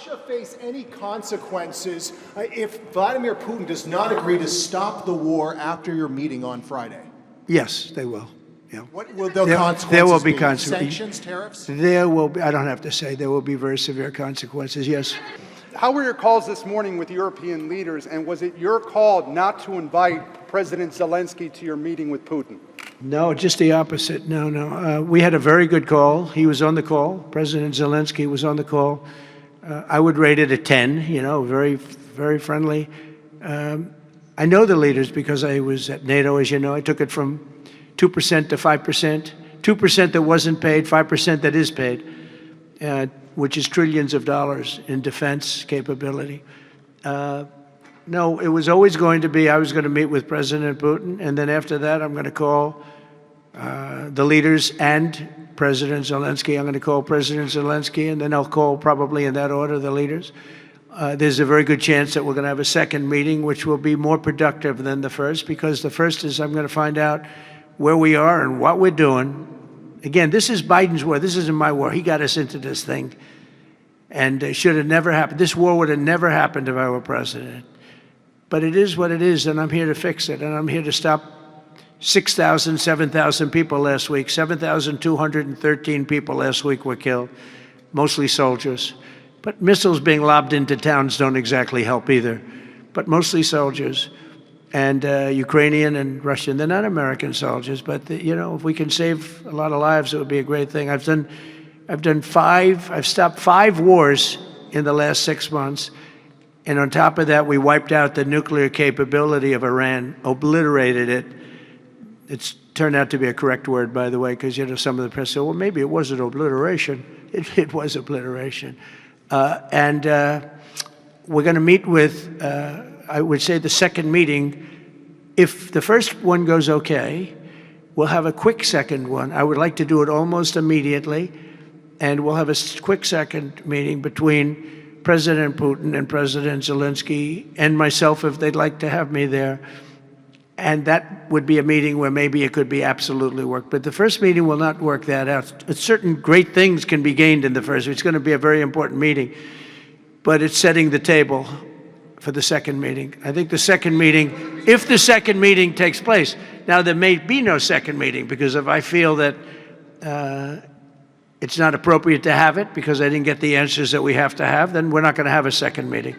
Russia face any consequences if Vladimir Putin does not agree to stop the war after your meeting on Friday? Yes, they will. Yeah. What will the consequences there will be be? consequences. Sanctions, tariffs? There will be, I don't have to say, there will be very severe consequences, yes. How were your calls this morning with European leaders, and was it your call not to invite President Zelensky to your meeting with Putin? No, just the opposite. No. We had a very good call. He was on the call. President Zelensky was on the call. I would rate it a 10, very, very friendly. I know the leaders because I was at NATO, as you know. I took it from 2% to 5%, 2% that wasn't paid, 5% that is paid, which is trillions of dollars in defense capability. No, it was always going to be, I was going to meet with President Putin, and then after that, I'm going to call the leaders and President Zelensky. I'm going to call President Zelensky, and then I'll call, probably in that order, the leaders. There's a very good chance that we're going to have a second meeting, which will be more productive than the first, because the first is I'm going to find out where we are and what we're doing. Again, this is Biden's war. This isn't my war. He got us into this thing, and it should have never happened. This war would have never happened if I were president. But it is what it is, and I'm here to fix it, and I'm here to stop 6,000, 7,000 people last week. 7,213 people last week were killed, mostly soldiers. But missiles being lobbed into towns don't exactly help either, but mostly soldiers. And Ukrainian and Russian, they're not American soldiers, but if we can save a lot of lives, it would be a great thing. I've stopped 5 wars in the last 6 months. And on top of that, we wiped out the nuclear capability of Iran, obliterated it. It's turned out to be a correct word, by the way, because some of the press said, well, maybe it wasn't obliteration. It was obliteration. And we're going to meet with, I would say, the second meeting. If the first one goes okay, we'll have a quick second one. I would like to do it almost immediately. And we'll have a quick second meeting between President Putin and President Zelensky and myself, if they'd like to have me there. And that would be a meeting where maybe it could be absolutely work. But the first meeting will not work that out. Certain great things can be gained in the first. It's going to be a very important meeting. But it's setting the table for the second meeting. I think the second meeting, if the second meeting takes place, now there may be no second meeting, because if I feel that it's not appropriate to have it because I didn't get the answers that we have to have, then we're not going to have a second meeting.